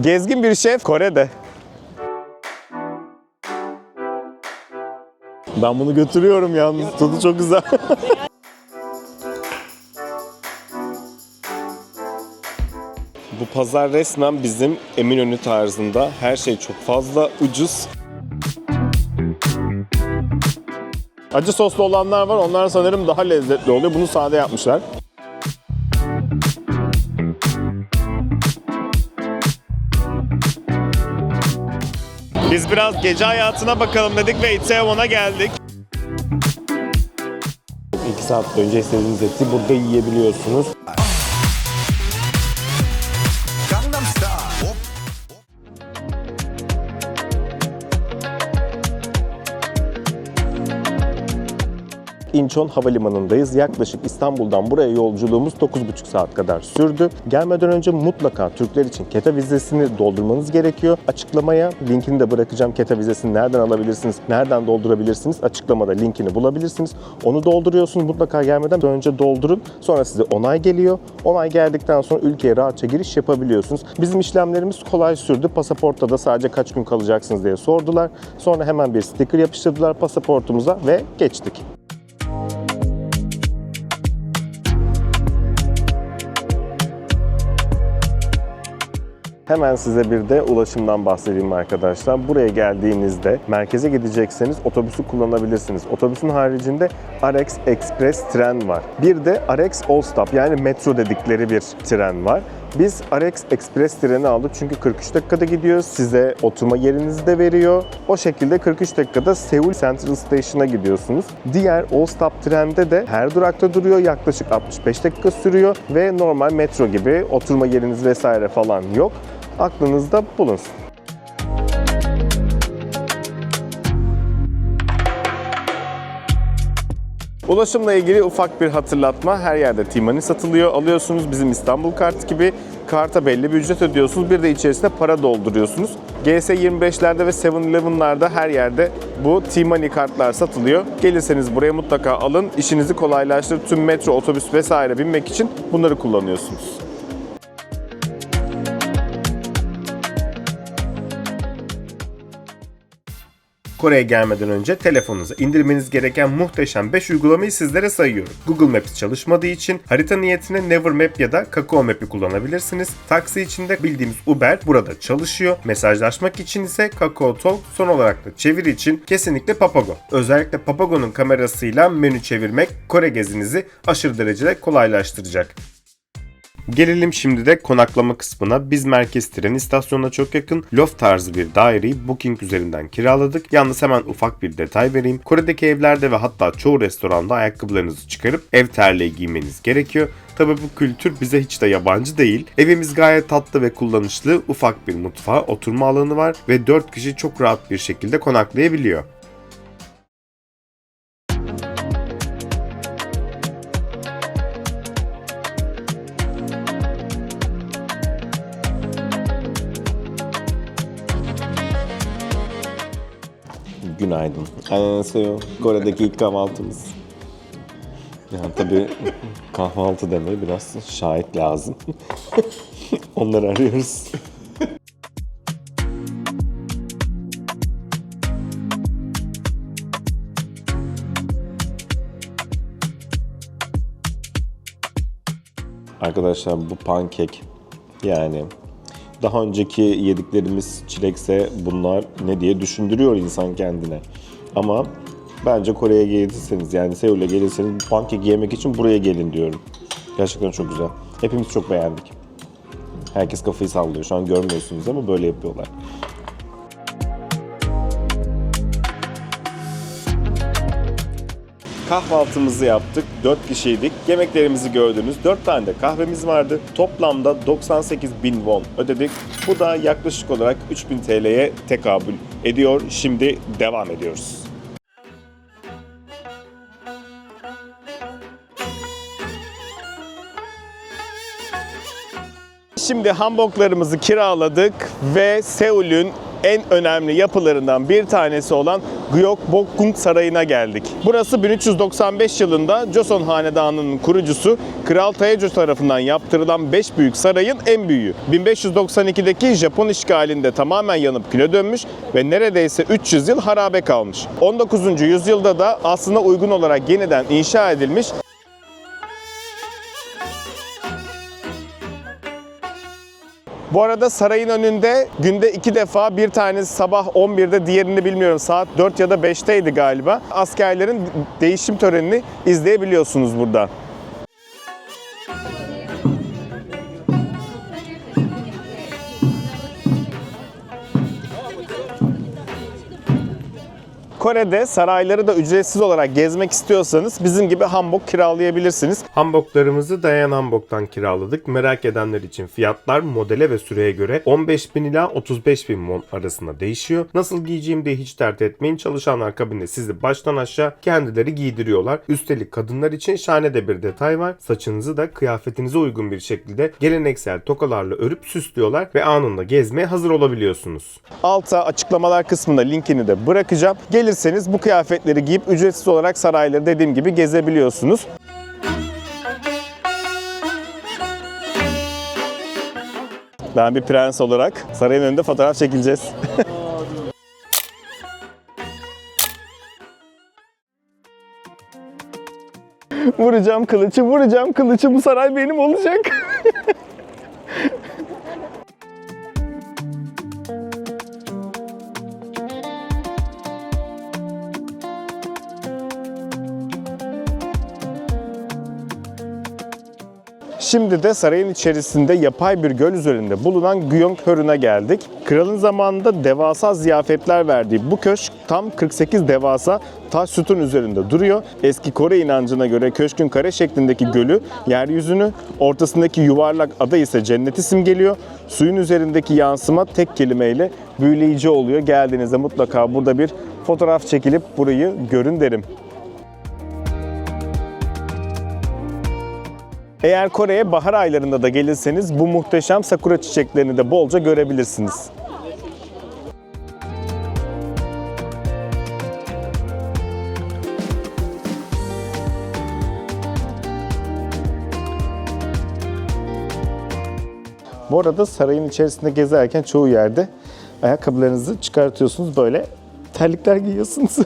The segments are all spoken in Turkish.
Gezgin bir şef Kore'de. Ben bunu götürüyorum yalnız. Tadı çok güzel. Bu pazar resmen bizim Eminönü tarzında. Her şey çok fazla ucuz. Acı soslu olanlar var. Onlar sanırım daha lezzetli oluyor. Bunu sade yapmışlar. Biz biraz gece hayatına bakalım dedik ve Itaewon'a geldik. 2 saat önce istediğiniz eti burada yiyebiliyorsunuz. İncheon Havalimanı'ndayız. Yaklaşık İstanbul'dan buraya yolculuğumuz 9,5 saat kadar sürdü. Gelmeden önce mutlaka Türkler için KETA vizesini doldurmanız gerekiyor. Açıklamaya linkini de bırakacağım. KETA vizesini nereden alabilirsiniz, nereden doldurabilirsiniz? Açıklamada linkini bulabilirsiniz. Onu dolduruyorsunuz. Mutlaka gelmeden önce doldurun. Sonra size onay geliyor. Onay geldikten sonra ülkeye rahatça giriş yapabiliyorsunuz. Bizim işlemlerimiz kolay sürdü. Pasaportta da sadece kaç gün kalacaksınız diye sordular. Sonra hemen bir sticker yapıştırdılar pasaportumuza ve geçtik. Hemen size bir de ulaşımdan bahsedeyim arkadaşlar. Buraya geldiğinizde merkeze gidecekseniz otobüsü kullanabilirsiniz. Otobüsün haricinde RX Express tren var. Bir de RX All Stop yani metro dedikleri bir tren var. Biz RX Express treni aldık çünkü 43 dakikada gidiyor. Size oturma yerinizi de veriyor. O şekilde 43 dakikada Seoul Central Station'a gidiyorsunuz. Diğer All Stop trende de her durakta duruyor. Yaklaşık 65 dakika sürüyor ve normal metro gibi oturma yeriniz vesaire falan yok. Aklınızda bulunsun. Ulaşımla ilgili ufak bir hatırlatma. Her yerde T-Money satılıyor. Alıyorsunuz bizim İstanbul kartı gibi. Karta belli bir ücret ödüyorsunuz. Bir de içerisine para dolduruyorsunuz. GS25'lerde ve 7-Eleven'larda her yerde bu T-Money kartlar satılıyor. Gelirseniz buraya mutlaka alın. İşinizi kolaylaştırır. Tüm metro, otobüs vesaire binmek için bunları kullanıyorsunuz. Kore'ye gelmeden önce telefonunuza indirmeniz gereken muhteşem 5 uygulamayı sizlere sayıyorum. Google Maps çalışmadığı için harita niyetine Nevermap ya da Kakao Map'i kullanabilirsiniz. Taksi için de bildiğimiz Uber burada çalışıyor. Mesajlaşmak için ise Kakao Talk, son olarak da çeviri için kesinlikle Papago. Özellikle Papago'nun kamerasıyla menü çevirmek Kore gezinizi aşırı derecede kolaylaştıracak. Gelelim şimdi de konaklama kısmına. Biz merkez tren istasyonuna çok yakın loft tarzı bir daireyi Booking üzerinden kiraladık. Yalnız hemen ufak bir detay vereyim. Kore'deki evlerde ve hatta çoğu restoranda ayakkabılarınızı çıkarıp ev terliği giymeniz gerekiyor. Tabi bu kültür bize hiç de yabancı değil. Evimiz gayet tatlı ve kullanışlı, ufak bir mutfağı, oturma alanı var ve 4 kişi çok rahat bir şekilde konaklayabiliyor. Günaydın. Annyeonghaseyo. Kore'deki ilk kahvaltımız. Yani tabii kahvaltı demeye biraz şahit lazım. Onları arıyoruz. Arkadaşlar bu pankek yani daha önceki yediklerimiz çilekse bunlar ne diye düşündürüyor insan kendine. Ama bence Kore'ye gelirseniz yani Seul'e gelirseniz bu pankeki yemek için buraya gelin diyorum. Gerçekten çok güzel. Hepimiz çok beğendik. Herkes kafayı sallıyor. Şu an görmüyorsunuz ama böyle yapıyorlar. Kahvaltımızı yaptık. 4 kişiydik. Yemeklerimizi gördünüz. 4 tane de kahvemiz vardı. Toplamda 98.000 won ödedik. Bu da yaklaşık olarak 3000 TL'ye tekabül ediyor. Şimdi devam ediyoruz. Şimdi hanboklarımızı kiraladık ve Seul'ün en önemli yapılarından bir tanesi olan Gyeongbokgung Sarayı'na geldik. Burası 1395 yılında Joseon Hanedanı'nın kurucusu Kral Taejo tarafından yaptırılan 5 büyük sarayın en büyüğü. 1592'deki Japon işgalinde tamamen yanıp küle dönmüş ve neredeyse 300 yıl harabe kalmış. 19. yüzyılda da aslına uygun olarak yeniden inşa edilmiş. Bu arada sarayın önünde günde 2 defa, bir tanesi sabah 11'de, diğerini bilmiyorum saat 4 ya da 5'teydi galiba, askerlerin değişim törenini izleyebiliyorsunuz burada. Kore'de sarayları da ücretsiz olarak gezmek istiyorsanız bizim gibi hanbok kiralayabilirsiniz. Hanboklarımızı Dayan Hanbok'tan kiraladık. Merak edenler için fiyatlar modele ve süreye göre 15.000 ila 35.000 won arasında değişiyor. Nasıl giyeceğim diye hiç dert etmeyin. Çalışanlar kabinde sizi baştan aşağı kendileri giydiriyorlar. Üstelik kadınlar için şahane de bir detay var. Saçınızı da kıyafetinize uygun bir şekilde geleneksel tokalarla örüp süslüyorlar ve anında gezmeye hazır olabiliyorsunuz. Alta açıklamalar kısmında linkini de bırakacağım. Gelirseniz bu kıyafetleri giyip ücretsiz olarak sarayları dediğim gibi gezebiliyorsunuz. Ben bir prens olarak sarayın önünde fotoğraf çekileceğiz. Vuracağım kılıcı, vuracağım kılıcı, bu saray benim olacak. Şimdi de sarayın içerisinde yapay bir göl üzerinde bulunan Gyeonghörün'e geldik. Kralın zamanında devasa ziyafetler verdiği bu köşk tam 48 devasa taş sütun üzerinde duruyor. Eski Kore inancına göre köşkün kare şeklindeki gölü yeryüzünü, ortasındaki yuvarlak ada ise cenneti simgeliyor. Suyun üzerindeki yansıma tek kelimeyle büyüleyici oluyor. Geldiğinizde mutlaka burada bir fotoğraf çekilip burayı görün derim. Eğer Kore'ye bahar aylarında da gelirseniz bu muhteşem sakura çiçeklerini de bolca görebilirsiniz. Bu arada sarayın içerisinde gezerken çoğu yerde ayakkabılarınızı çıkartıyorsunuz, böyle terlikler giyiyorsunuz.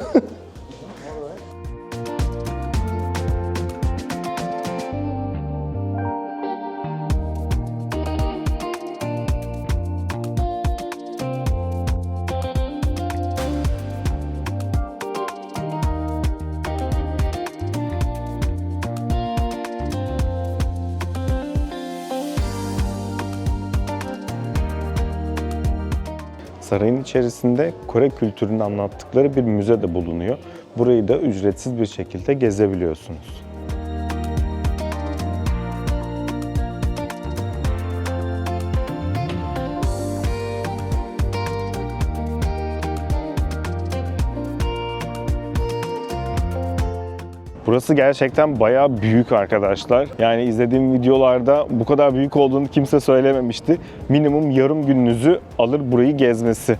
Sarayın içerisinde Kore kültürünü anlattıkları bir müze de bulunuyor. Burayı da ücretsiz bir şekilde gezebiliyorsunuz. Burası gerçekten bayağı büyük arkadaşlar. Yani izlediğim videolarda bu kadar büyük olduğunu kimse söylememişti. Minimum yarım gününüzü alır burayı gezmesi.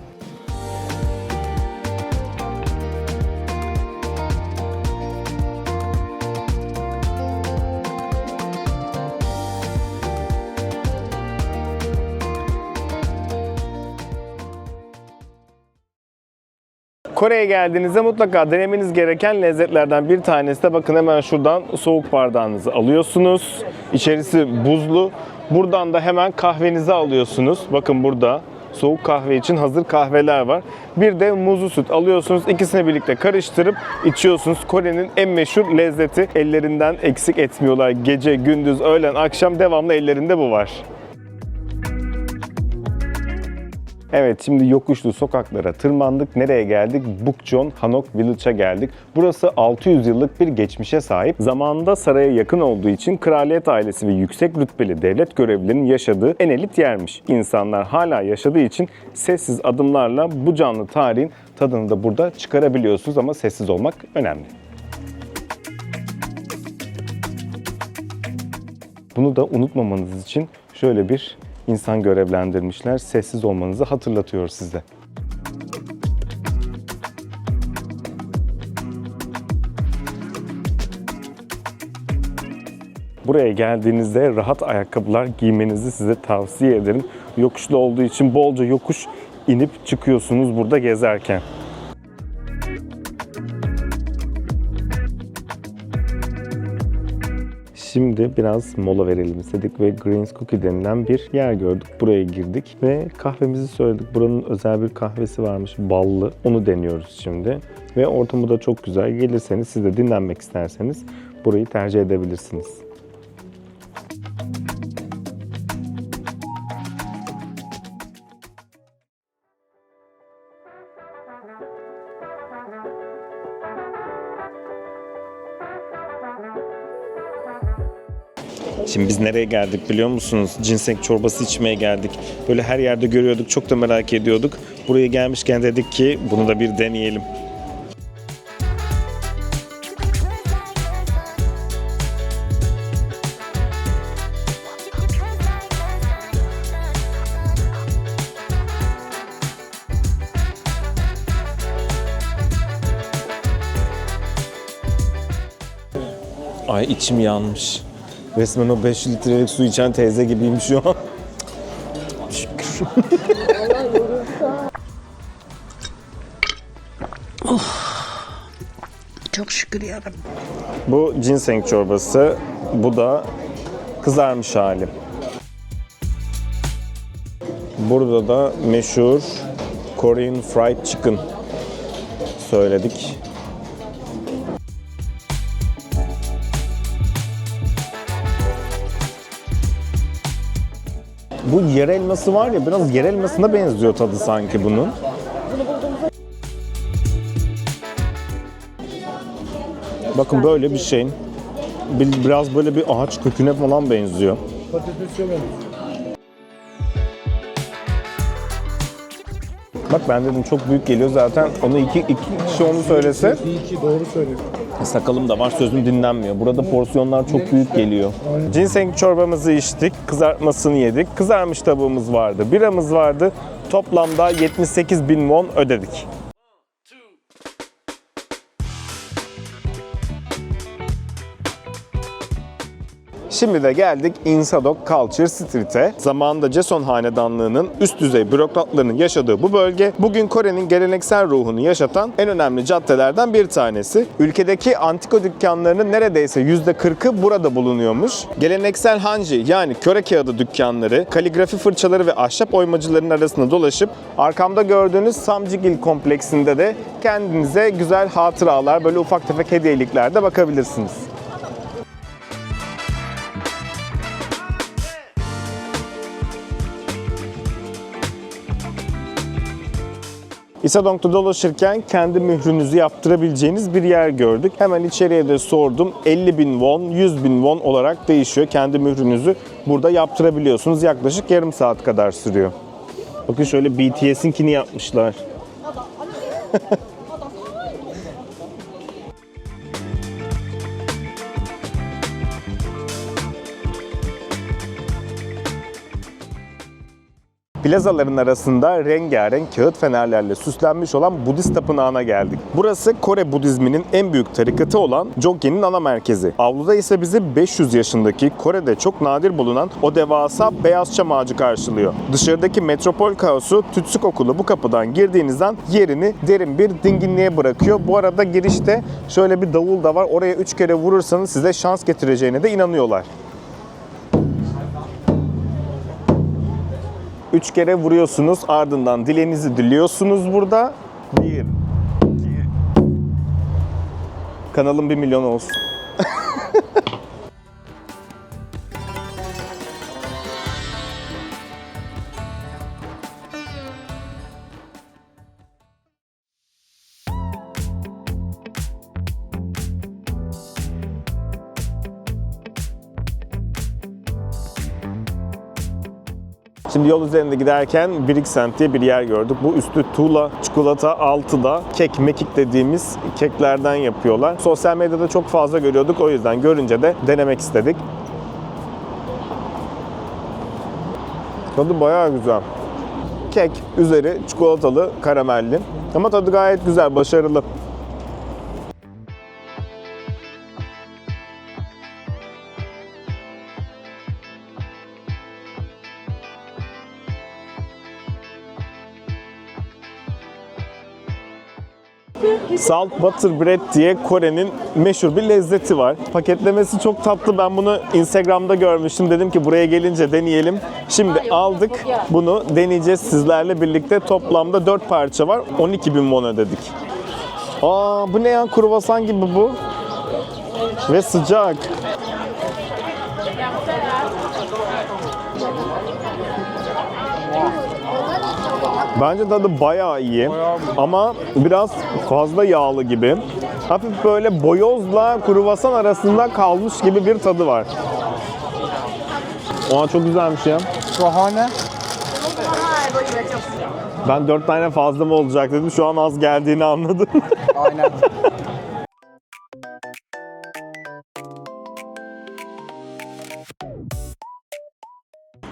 Kore'ye geldiğinizde mutlaka denemeniz gereken lezzetlerden bir tanesi de, bakın hemen şuradan soğuk bardağınızı alıyorsunuz. İçerisi buzlu. Buradan da hemen kahvenizi alıyorsunuz. Bakın burada soğuk kahve için hazır kahveler var. Bir de muzlu süt alıyorsunuz. İkisini birlikte karıştırıp içiyorsunuz. Kore'nin en meşhur lezzeti. Ellerinden eksik etmiyorlar. Gece, gündüz, öğlen, akşam devamlı ellerinde bu var. Evet, şimdi yokuşlu sokaklara tırmandık. Nereye geldik? Bukchon Hanok Village'a geldik. Burası 600 yıllık bir geçmişe sahip. Zamanında saraya yakın olduğu için kraliyet ailesi ve yüksek rütbeli devlet görevlilerinin yaşadığı en elit yermiş. İnsanlar hala yaşadığı için sessiz adımlarla bu canlı tarihin tadını da burada çıkarabiliyorsunuz, ama sessiz olmak önemli. Bunu da unutmamanız için şöyle bir insan görevlendirmişler. Sessiz olmanızı hatırlatıyor size. Buraya geldiğinizde rahat ayakkabılar giymenizi size tavsiye ederim. Yokuşlu olduğu için bolca yokuş inip çıkıyorsunuz burada gezerken. Şimdi biraz mola verelim istedik ve Greens Cookie denilen bir yer gördük. Buraya girdik ve kahvemizi söyledik. Buranın özel bir kahvesi varmış, ballı. Onu deniyoruz şimdi. Ve ortamı da çok güzel. Gelirseniz, siz de dinlenmek isterseniz burayı tercih edebilirsiniz. Şimdi biz nereye geldik biliyor musunuz? Ginseng çorbası içmeye geldik. Böyle her yerde görüyorduk, çok da merak ediyorduk. Buraya gelmişken dedik ki bunu da bir deneyelim. Ay içim yanmış. Resmen o 5 litrelik su içen teyze gibiyim şu an. Şükür. Çok şükür yarabbim. Bu ginseng çorbası, bu da kızarmış hali. Burada da meşhur Korean Fried Chicken söyledik. Bu yer elması var ya, biraz yer elmasına benziyor tadı sanki bunun. Bakın böyle bir şey. Biraz böyle bir ağaç köküne falan benziyor. Bak ben dedim çok büyük geliyor zaten. Onu iki kişi onu söylese. İyi doğru söylüyorsun. Sakalım da var, sözüm dinlenmiyor. Burada porsiyonlar çok büyük geliyor. Ginseng çorbamızı içtik, kızartmasını yedik. Kızarmış tavuğumuz vardı, biramız vardı. Toplamda 78.000 won ödedik. Şimdi de geldik Insadok Culture Street'e. Zamanında Joseon Hanedanlığı'nın üst düzey bürokratlarının yaşadığı bu bölge, bugün Kore'nin geleneksel ruhunu yaşatan en önemli caddelerden bir tanesi. Ülkedeki antika dükkanlarının neredeyse %40'ı burada bulunuyormuş. Geleneksel hanji yani köre kağıdı dükkanları, kaligrafi fırçaları ve ahşap oymacıların arasında dolaşıp arkamda gördüğünüz Samjigil kompleksinde de kendinize güzel hatıralar, böyle ufak tefek hediyeliklerde bakabilirsiniz. Isadong'da dolaşırken kendi mührünüzü yaptırabileceğiniz bir yer gördük. Hemen içeriye de sordum. 50.000 won, 100.000 won olarak değişiyor. Kendi mührünüzü burada yaptırabiliyorsunuz. Yaklaşık yarım saat kadar sürüyor. Bakın şöyle BTS'inkini yapmışlar. Plazaların arasında rengarenk kağıt fenerlerle süslenmiş olan Budist tapınağına geldik. Burası Kore Budizminin en büyük tarikatı olan Jogye'nin ana merkezi. Avluda ise bizi 500 yaşındaki, Kore'de çok nadir bulunan o devasa beyaz çam ağacı karşılıyor. Dışarıdaki metropol kaosu tütsü kokulu bu kapıdan girdiğinizden yerini derin bir dinginliğe bırakıyor. Bu arada girişte şöyle bir davul da var. Oraya 3 kere vurursanız size şans getireceğine de inanıyorlar. 3 kere vuruyorsunuz, ardından dileğinizi diliyorsunuz burada. 1, 2, kanalım 1 milyon olsun. Şimdi yol üzerinde giderken Brixent diye bir yer gördük. Bu üstü tuğla, çikolata, altı da kek, mekik dediğimiz keklerden yapıyorlar. Sosyal medyada çok fazla görüyorduk. O yüzden görünce de denemek istedik. Tadı bayağı güzel. Kek, üzeri çikolatalı, karamelli. Ama tadı gayet güzel, başarılı. Salt butter bread diye Kore'nin meşhur bir lezzeti var. Paketlemesi çok tatlı. Ben bunu Instagram'da görmüştüm. Dedim ki buraya gelince deneyelim. Şimdi aldık. Bunu deneyeceğiz sizlerle birlikte. Toplamda 4 parça var. 12.000 won ödedik. Aa, bu ne ya? Kruvasan gibi bu. Ve sıcak. Bence tadı bayağı iyi ama biraz fazla yağlı gibi. Hafif böyle boyozla kruvasan arasında kalmış gibi bir tadı var. Oha, çok güzelmiş ya. Şahane. Ben 4 tane fazla mı olacak dedim. Şu an az geldiğini anladım. Aynen.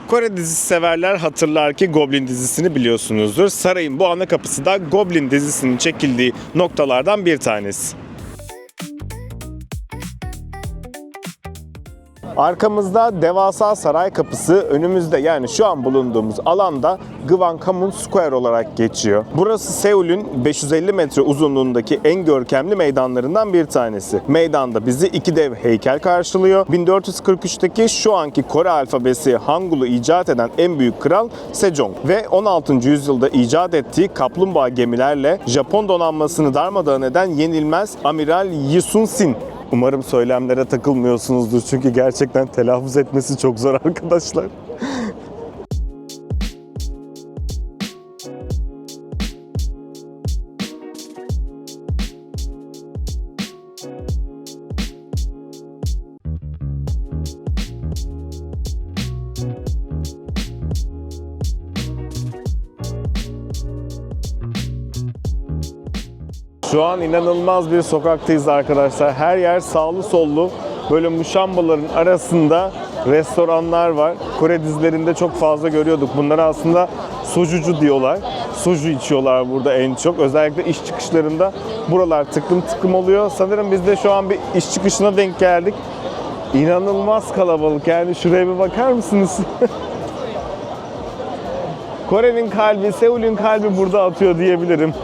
Kore dizisi severler hatırlar ki Goblin dizisini biliyorsunuzdur. Sarayın bu ana kapısı da Goblin dizisinin çekildiği noktalardan bir tanesi. Arkamızda devasa saray kapısı, önümüzde yani şu an bulunduğumuz alanda Gwanghwamun Square olarak geçiyor. Burası Seul'ün 550 metre uzunluğundaki en görkemli meydanlarından bir tanesi. Meydanda bizi iki dev heykel karşılıyor. 1443'teki şu anki Kore alfabesi Hangul'u icat eden en büyük kral Sejong ve 16. yüzyılda icat ettiği kaplumbağa gemilerle Japon donanmasını darmadağın eden yenilmez Amiral Yi Sun-sin. Umarım söylemlere takılmıyorsunuzdur çünkü gerçekten telaffuz etmesi çok zor arkadaşlar. Şu an inanılmaz bir sokaktayız arkadaşlar. Her yer sağlı sollu böyle muşambaların arasında restoranlar var. Kore dizilerinde çok fazla görüyorduk. Bunlara aslında sojucu diyorlar. Soju içiyorlar burada en çok. Özellikle iş çıkışlarında buralar tıklım tıklım oluyor. Sanırım biz de şu an bir iş çıkışına denk geldik. İnanılmaz kalabalık. Yani şuraya bir bakar mısınız? Kore'nin kalbi, Seul'ün kalbi burada atıyor diyebilirim.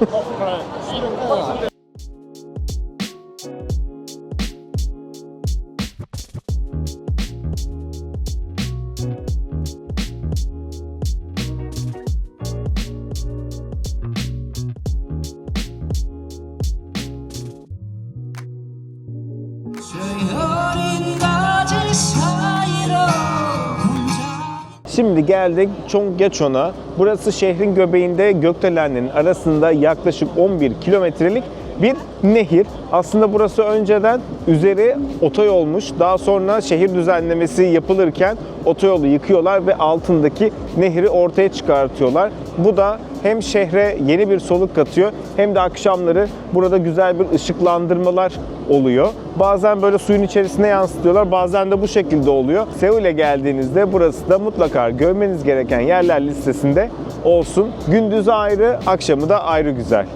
Şimdi geldik Cheonggyecheon'a. Burası şehrin göbeğinde gökdelenlerin arasında yaklaşık 11 kilometrelik bir nehir. Aslında burası önceden üzeri otoyolmuş. Daha sonra şehir düzenlemesi yapılırken otoyolu yıkıyorlar ve altındaki nehri ortaya çıkartıyorlar. Bu da hem şehre yeni bir soluk katıyor hem de akşamları burada güzel bir ışıklandırmalar oluyor. Bazen böyle suyun içerisine yansıtıyorlar, bazen de bu şekilde oluyor. Seul'e geldiğinizde burası da mutlaka görmeniz gereken yerler listesinde olsun. Gündüzü ayrı, akşamı da ayrı güzel.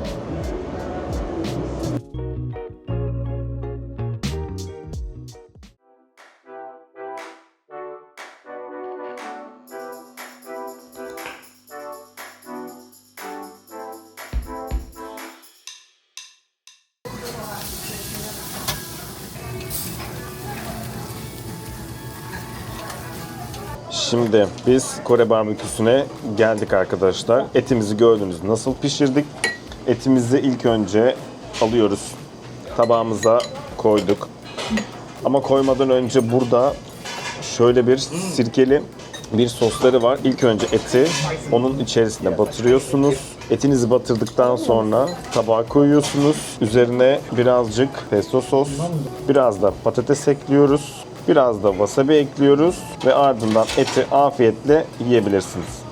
Şimdi biz Kore barbeküsüne geldik arkadaşlar. Etimizi gördünüz nasıl pişirdik. Etimizi ilk önce alıyoruz. Tabağımıza koyduk. Ama koymadan önce burada şöyle bir sirkeli bir sosları var. İlk önce eti onun içerisine batırıyorsunuz. Etinizi batırdıktan sonra tabağa koyuyorsunuz. Üzerine birazcık pesto sos, biraz da patates ekliyoruz. Biraz da wasabi ekliyoruz ve ardından eti afiyetle yiyebilirsiniz.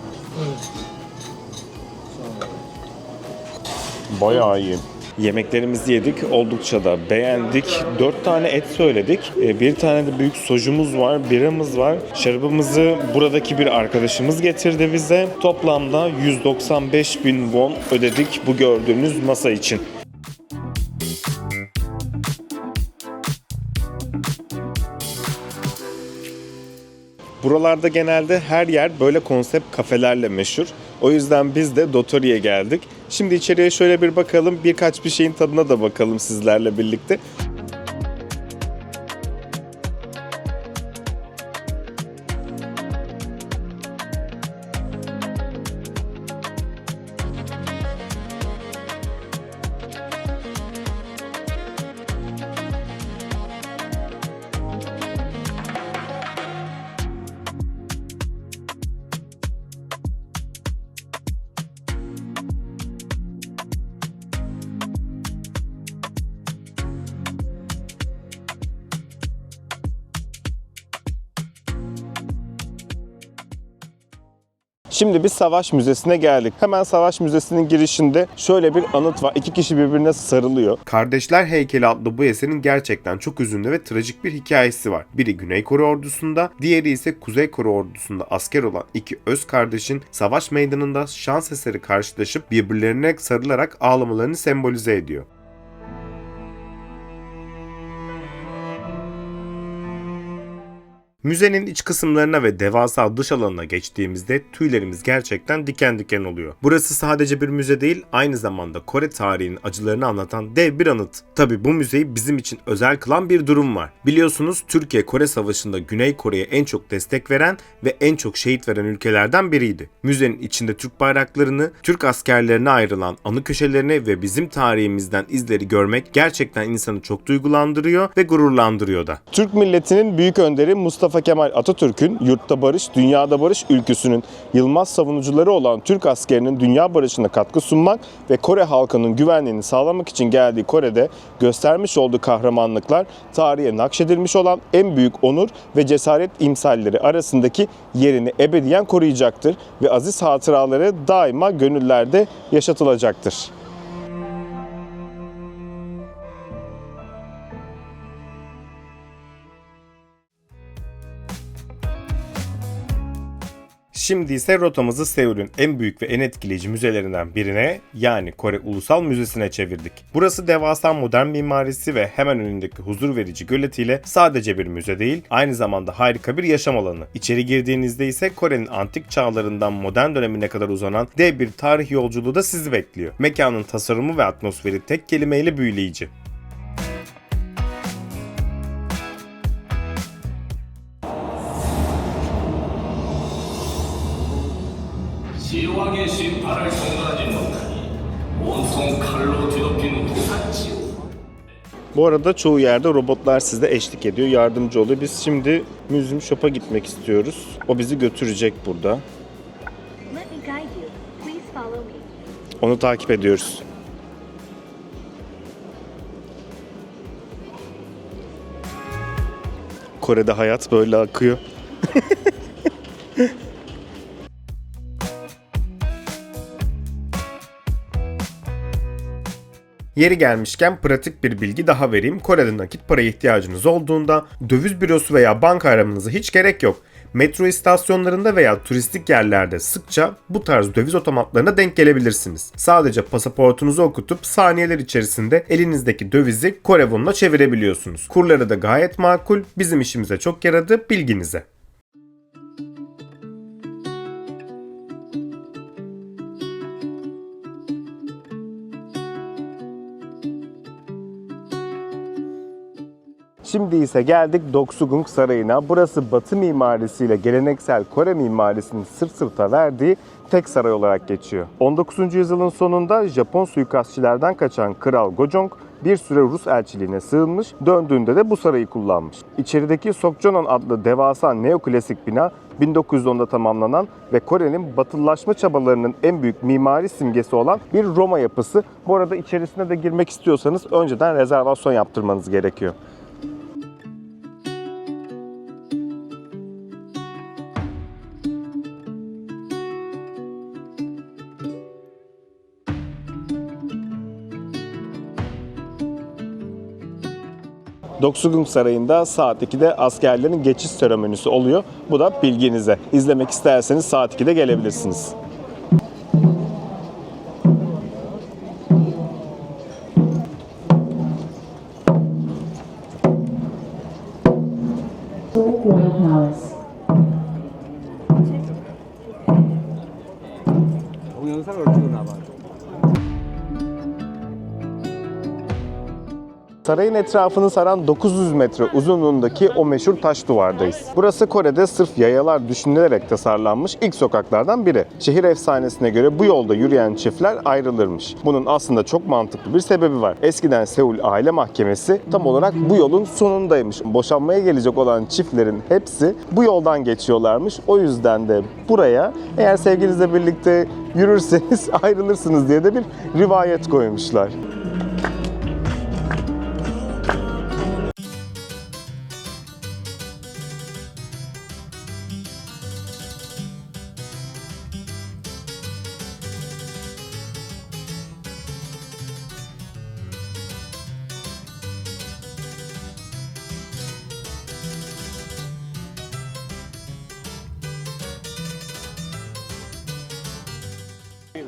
Bayağı iyi. Yemeklerimizi yedik. Oldukça da beğendik. 4 tane et söyledik. Bir tane de büyük sojumuz var. Biramız var. Şarabımızı buradaki bir arkadaşımız getirdi bize. Toplamda 195.000 won ödedik bu gördüğünüz masa için. Buralarda genelde her yer böyle konsept kafelerle meşhur. O yüzden biz de Dotori'ye geldik. Şimdi içeriye şöyle bir bakalım, birkaç bir şeyin tadına da bakalım sizlerle birlikte. Şimdi biz Savaş Müzesi'ne geldik. Hemen Savaş Müzesi'nin girişinde şöyle bir anıt var. İki kişi birbirine sarılıyor. Kardeşler Heykeli adlı bu eserin gerçekten çok hüzünlü ve trajik bir hikayesi var. Biri Güney Kore ordusunda, diğeri ise Kuzey Kore ordusunda asker olan iki öz kardeşin savaş meydanında şans eseri karşılaşıp birbirlerine sarılarak ağlamalarını sembolize ediyor. Müzenin iç kısımlarına ve devasa dış alanına geçtiğimizde tüylerimiz gerçekten diken diken oluyor. Burası sadece bir müze değil, aynı zamanda Kore tarihinin acılarını anlatan dev bir anıt. Tabi bu müzeyi bizim için özel kılan bir durum var. Biliyorsunuz Türkiye-Kore Savaşı'nda Güney Kore'ye en çok destek veren ve en çok şehit veren ülkelerden biriydi. Müzenin içinde Türk bayraklarını, Türk askerlerine ayrılan anı köşelerini ve bizim tarihimizden izleri görmek gerçekten insanı çok duygulandırıyor ve gururlandırıyor da. Türk milletinin büyük önderi Mustafa Kemal Atatürk'ün yurtta barış, dünyada barış ülküsünün yılmaz savunucuları olan Türk askerinin dünya barışına katkı sunmak ve Kore halkının güvenliğini sağlamak için geldiği Kore'de göstermiş olduğu kahramanlıklar tarihe nakşedilmiş olan en büyük onur ve cesaret imsalleri arasındaki yerini ebediyen koruyacaktır ve aziz hatıraları daima gönüllerde yaşatılacaktır. Şimdi ise rotamızı Seul'ün en büyük ve en etkileyici müzelerinden birine, yani Kore Ulusal Müzesi'ne çevirdik. Burası devasa modern mimarisi ve hemen önündeki huzur verici göletiyle sadece bir müze değil, aynı zamanda harika bir yaşam alanı. İçeri girdiğinizde ise Kore'nin antik çağlarından modern dönemine kadar uzanan dev bir tarih yolculuğu da sizi bekliyor. Mekanın tasarımı ve atmosferi tek kelimeyle büyüleyici. 제왕의 심판을 통과하지 못하니 온통 칼로 뒤덮인 도사지요. Bu arada çoğu yerde robotlar size eşlik ediyor, yardımcı oluyor. Biz şimdi Museum Shop'a gitmek istiyoruz. O bizi götürecek burada. Let me guide you. Please follow me. Onu takip ediyoruz. Kore'de hayat böyle akıyor. Yeri gelmişken pratik bir bilgi daha vereyim. Kore'de nakit paraya ihtiyacınız olduğunda döviz bürosu veya banka aramanıza hiç gerek yok. Metro istasyonlarında veya turistik yerlerde sıkça bu tarz döviz otomatlarına denk gelebilirsiniz. Sadece pasaportunuzu okutup saniyeler içerisinde elinizdeki dövizi Kore wonuna çevirebiliyorsunuz. Kurları da gayet makul, bizim işimize çok yaradı, bilginize. Şimdi ise geldik Doksugung Sarayı'na. Burası Batı mimarisiyle geleneksel Kore mimarisinin sırt sırta verdiği tek saray olarak geçiyor. 19. yüzyılın sonunda Japon suikastçilerden kaçan Kral Gojong bir süre Rus elçiliğine sığınmış, döndüğünde de bu sarayı kullanmış. İçerideki Sokjonon adlı devasa neoklasik bina 1910'da tamamlanan ve Kore'nin batılılaşma çabalarının en büyük mimari simgesi olan bir Roma yapısı. Bu arada içerisine de girmek istiyorsanız önceden rezervasyon yaptırmanız gerekiyor. Doksugung Sarayı'nda saat 2'de askerlerin geçiş seremonisi oluyor. Bu da bilginize. İzlemek isterseniz saat 2'de gelebilirsiniz. Royal Palace. 동영상을 찍어놔 봐. Sarayın etrafını saran 900 metre uzunluğundaki o meşhur taş duvardayız. Burası Kore'de sırf yayalar düşünülerek tasarlanmış ilk sokaklardan biri. Şehir efsanesine göre bu yolda yürüyen çiftler ayrılırmış. Bunun aslında çok mantıklı bir sebebi var. Eskiden Seul Aile Mahkemesi tam olarak bu yolun sonundaymış. Boşanmaya gelecek olan çiftlerin hepsi bu yoldan geçiyorlarmış. O yüzden de buraya eğer sevgilinizle birlikte yürürseniz ayrılırsınız diye de bir rivayet koymuşlar.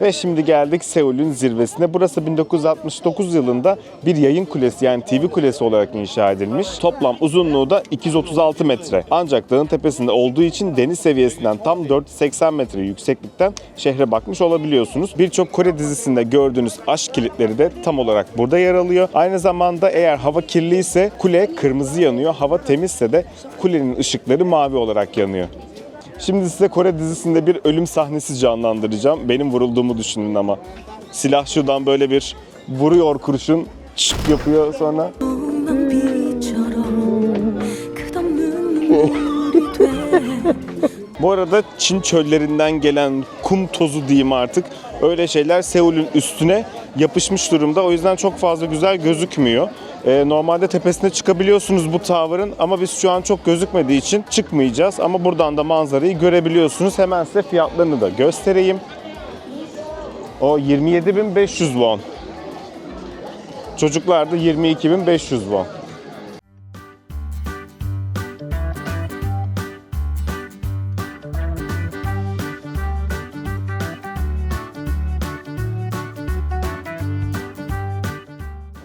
Ve şimdi geldik Seul'ün zirvesine. Burası 1969 yılında bir yayın kulesi yani TV kulesi olarak inşa edilmiş. Toplam uzunluğu da 236 metre. Ancak dağın tepesinde olduğu için deniz seviyesinden tam 480 metre yükseklikten şehre bakmış olabiliyorsunuz. Birçok Kore dizisinde gördüğünüz aşk kilitleri de tam olarak burada yer alıyor. Aynı zamanda eğer hava kirliyse kule kırmızı yanıyor. Hava temizse de kulenin ışıkları mavi olarak yanıyor. Şimdi size Kore dizisinde bir ölüm sahnesi canlandıracağım. Benim vurulduğumu düşünün ama. Silah şuradan böyle bir vuruyor kurşun. Çık yapıyor sonra. Bu arada Çin çöllerinden gelen kum tozu diyeyim artık. Öyle şeyler Seul'ün üstüne yapışmış durumda. O yüzden çok fazla güzel gözükmüyor. Normalde tepesine çıkabiliyorsunuz bu tower'ın ama biz şu an çok gözükmediği için çıkmayacağız. Ama buradan da manzarayı görebiliyorsunuz. Hemen size fiyatlarını da göstereyim. O 27.500 won. Çocuklarda 22.500 won.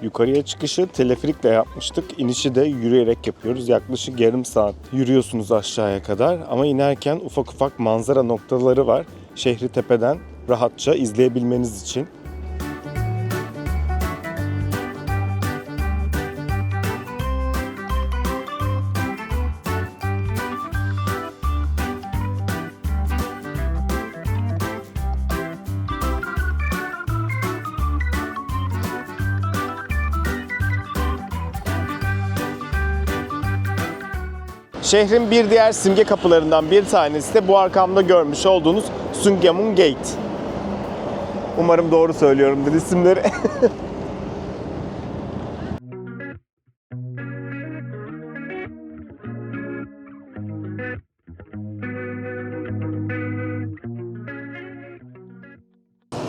Yukarıya çıkışı teleferikle yapmıştık. İnişi de yürüyerek yapıyoruz. Yaklaşık yarım saat yürüyorsunuz aşağıya kadar. Ama inerken ufak ufak manzara noktaları var. Şehri tepeden rahatça izleyebilmeniz için. Şehrin bir diğer simge kapılarından bir tanesi de bu arkamda görmüş olduğunuz Sunggyemun Gate. Umarım doğru söylüyorumdur isimleri.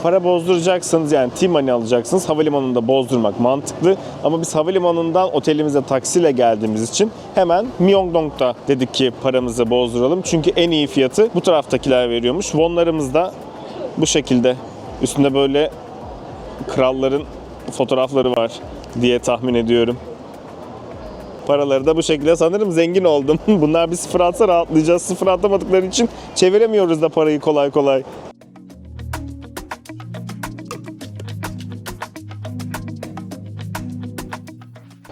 Para bozduracaksanız yani T-Money alacaksınız. Havalimanında bozdurmak mantıklı. Ama biz havalimanından otelimize taksiyle geldiğimiz için hemen Myeongdong'da dedik ki paramızı bozduralım. Çünkü en iyi fiyatı bu taraftakiler veriyormuş. Wonlarımız da bu şekilde. Üstünde böyle kralların fotoğrafları var diye tahmin ediyorum. Paraları da bu şekilde sanırım zengin oldum. Bunlar bir sıfır atsa rahatlayacağız. Sıfır atamadıkları için çeviremiyoruz da parayı kolay kolay.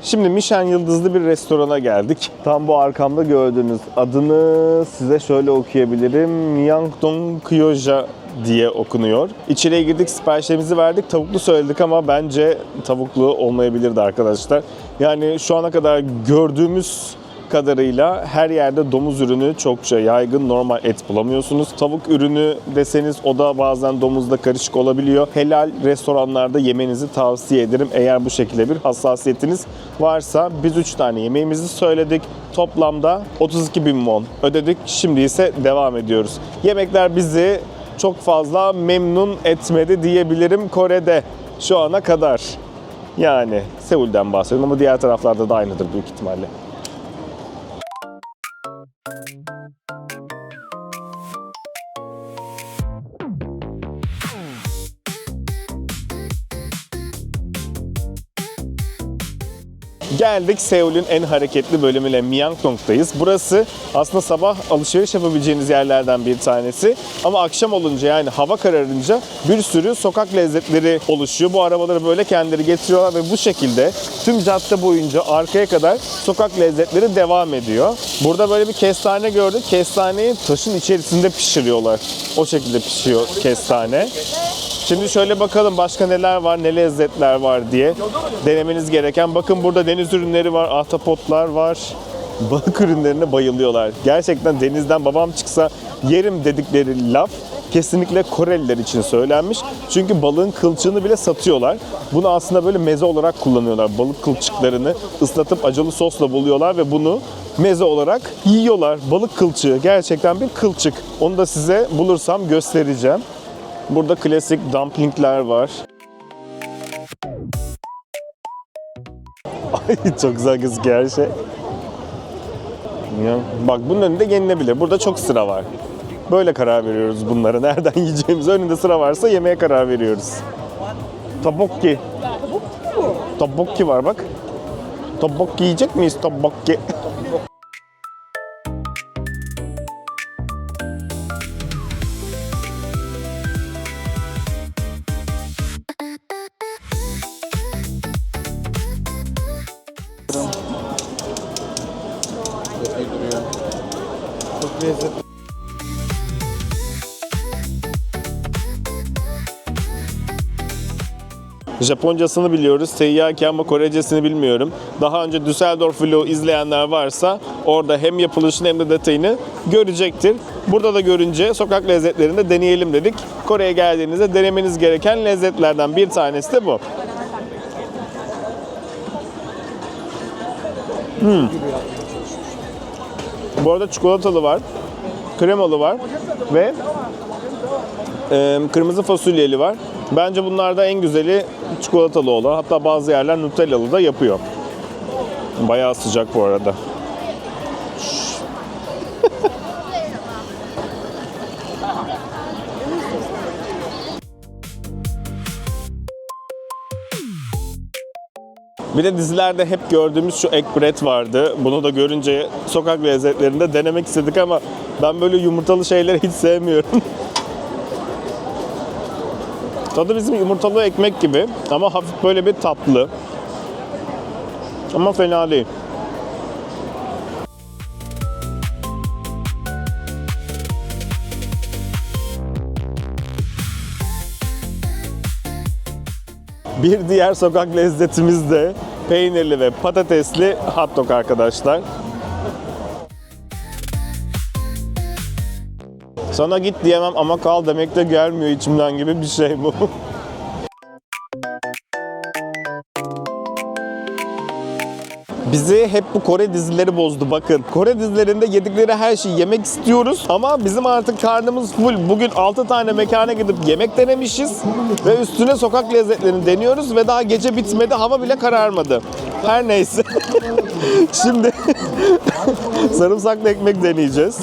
Şimdi Michelin yıldızlı bir restorana geldik. Tam bu arkamda gördüğünüz adını size şöyle okuyabilirim. Myeongdong Gyoja diye okunuyor. İçeriye girdik, siparişlerimizi verdik. Tavuklu söyledik ama bence tavuklu olmayabilirdi arkadaşlar. Yani şu ana kadar gördüğümüz kadarıyla her yerde domuz ürünü çokça yaygın. Normal et bulamıyorsunuz. Tavuk ürünü deseniz o da bazen domuzla karışık olabiliyor. Helal restoranlarda yemenizi tavsiye ederim. Eğer bu şekilde bir hassasiyetiniz varsa biz 3 tane yemeğimizi söyledik. Toplamda 32.000 won ödedik. Şimdi ise devam ediyoruz. Yemekler bizi çok fazla memnun etmedi diyebilirim Kore'de şu ana kadar. Yani Seul'den bahsediyorum ama diğer taraflarda da aynıdır büyük ihtimalle. Geldik Seul'ün en hareketli bölümüne, Myeongdong'dayız. Burası aslında sabah alışveriş yapabileceğiniz yerlerden bir tanesi. Ama akşam olunca, yani hava kararınca bir sürü sokak lezzetleri oluşuyor. Bu arabaları böyle kendileri getiriyorlar ve bu şekilde tüm cadde boyunca arkaya kadar sokak lezzetleri devam ediyor. Burada böyle bir kestane gördük. Kestaneyi taşın içerisinde pişiriyorlar. O şekilde pişiyor kestane. Şimdi şöyle bakalım başka neler var, ne lezzetler var diye denemeniz gereken. Bakın burada deniz ürünleri var, ahtapotlar var. Balık ürünlerine bayılıyorlar. Gerçekten denizden babam çıksa yerim dedikleri laf kesinlikle Koreliler için söylenmiş. Çünkü balığın kılçığını bile satıyorlar. Bunu aslında böyle meze olarak kullanıyorlar. Balık kılçıklarını ıslatıp acılı sosla buluyorlar ve bunu meze olarak yiyorlar. Balık kılçığı gerçekten bir kılçık. Onu da size bulursam göstereceğim. Burada klasik dumplingler var. Ay çok güzel gözüküyor her şey. Ya, bak bunun önünde yenilebilir. Burada çok sıra var. Böyle karar veriyoruz bunlara. Nereden yiyeceğimiz önünde sıra varsa yemeye karar veriyoruz. Tteokbokki. Tteokbokki var bak. Tteokbokki yiyecek miyiz? Tteokbokki. Çok lezzetli. Japoncasını biliyoruz, Seiyaki, ama Korecesini bilmiyorum. Daha önce Düsseldorf vlogu izleyenler varsa orada hem yapılışını hem de detayını görecektir. Burada da görünce sokak lezzetlerini de deneyelim dedik. Kore'ye geldiğinizde denemeniz gereken lezzetlerden bir tanesi de bu. Bu arada çikolatalı var, kremalı var ve kırmızı fasulyeli var. Bence bunlarda en güzeli çikolatalı olan. Hatta bazı yerler Nutellalı da yapıyor. Bayağı sıcak bu arada. Bir de dizilerde hep gördüğümüz şu egg bread vardı. Bunu da görünce sokak lezzetlerinde denemek istedik ama ben böyle yumurtalı şeyleri hiç sevmiyorum. Tadı bizim yumurtalı ekmek gibi ama hafif böyle bir tatlı. Ama fena değil. Bir diğer sokak lezzetimiz de peynirli ve patatesli hot dog arkadaşlar. Sana git diyemem ama kal demek de gelmiyor içimden gibi bir şey bu. Bizi hep bu Kore dizileri bozdu bakın. Kore dizilerinde yedikleri her şeyi yemek istiyoruz ama bizim artık karnımız full. Bugün 6 tane mekana gidip yemek denemişiz ve üstüne sokak lezzetlerini deniyoruz ve daha gece bitmedi, hava bile kararmadı. Her neyse. Şimdi sarımsaklı ekmek deneyeceğiz.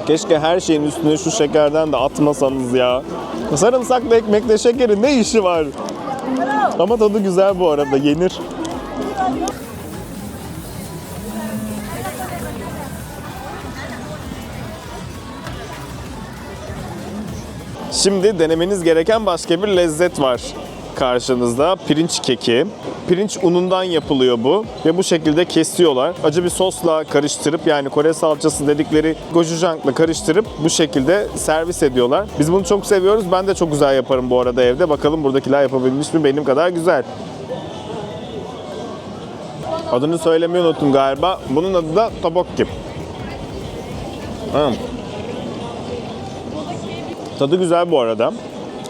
Keşke her şeyin üstüne şu şekerden de atmasanız ya. Sarımsaklı ekmekle şekerin ne işi var? Ama tadı güzel bu arada, yenir. Şimdi denemeniz gereken başka bir lezzet var karşınızda. Pirinç keki. Pirinç unundan yapılıyor bu ve bu şekilde kesiyorlar. Acı bir sosla karıştırıp, yani Kore salçası dedikleri gochujang'la karıştırıp bu şekilde servis ediyorlar. Biz bunu çok seviyoruz. Ben de çok güzel yaparım bu arada evde. Bakalım buradakiler yapabilmiş mi benim kadar güzel. Adını söylemeyi unuttum galiba. Bunun adı da tteokbokki. Tadı güzel bu arada.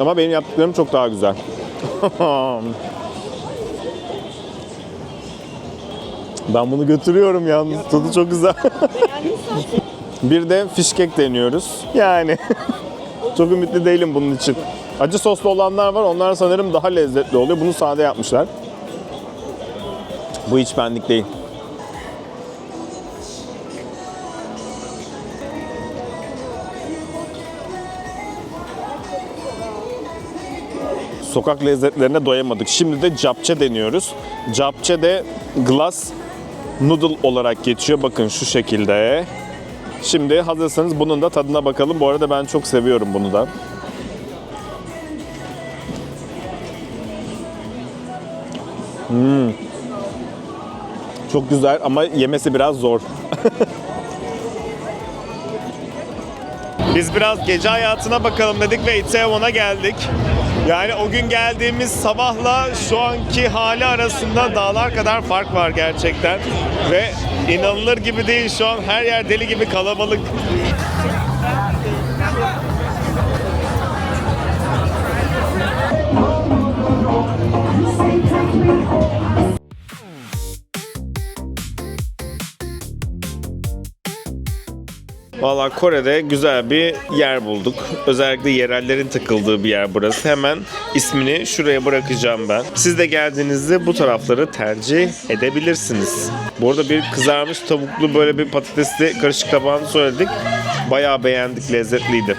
Ama benim yaptıklarım çok daha güzel. Ben bunu götürüyorum yalnız. Tadı çok güzel. Bir de fish cake deniyoruz. Yani çok ümitli değilim bunun için. Acı soslu olanlar var. Onlar sanırım daha lezzetli oluyor. Bunu sade yapmışlar. Bu hiç benlik değil. Sokak lezzetlerine doyamadık. Şimdi de japchae deniyoruz. Japchae de glass noodle olarak geçiyor. Bakın şu şekilde. Şimdi hazırsanız bunun da tadına bakalım. Bu arada ben çok seviyorum bunu da. Çok güzel ama yemesi biraz zor. Biz biraz gece hayatına bakalım dedik ve Itaewon'a geldik. Yani o gün geldiğimiz sabahla şu anki hali arasında dağlar kadar fark var gerçekten. Ve inanılır gibi değil, şu an her yer deli gibi kalabalık. Valla Kore'de güzel bir yer bulduk. Özellikle yerellerin takıldığı bir yer burası. Hemen ismini şuraya bırakacağım ben. Siz de geldiğinizde bu tarafları tercih edebilirsiniz. Bu arada bir kızarmış tavuklu böyle bir patatesli karışık tabağını söyledik. Bayağı beğendik, lezzetliydi.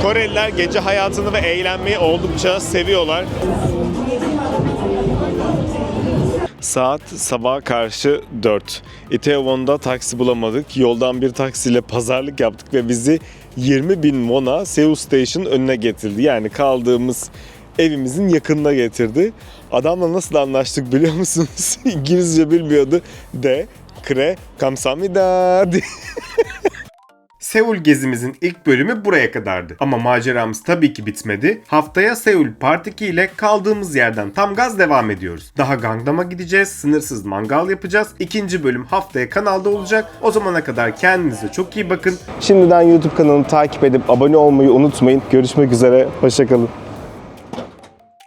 Koreliler gece hayatını ve eğlenmeyi oldukça seviyorlar. Saat sabaha karşı 4. Itaewon'da taksi bulamadık. Yoldan bir taksiyle pazarlık yaptık ve bizi 20.000 won'a Seoul Station önüne getirdi. Yani kaldığımız evimizin yakınına getirdi. Adamla nasıl anlaştık biliyor musunuz? İngilizce bilmiyordu. De, kre, kamsamida diye. Seul gezimizin ilk bölümü buraya kadardı. Ama maceramız tabii ki bitmedi. Haftaya Seul Part 2 ile kaldığımız yerden tam gaz devam ediyoruz. Daha Gangnam'a gideceğiz, sınırsız mangal yapacağız. İkinci bölüm haftaya kanalda olacak. O zamana kadar kendinize çok iyi bakın. Şimdiden YouTube kanalımı takip edip abone olmayı unutmayın. Görüşmek üzere, hoşça kalın.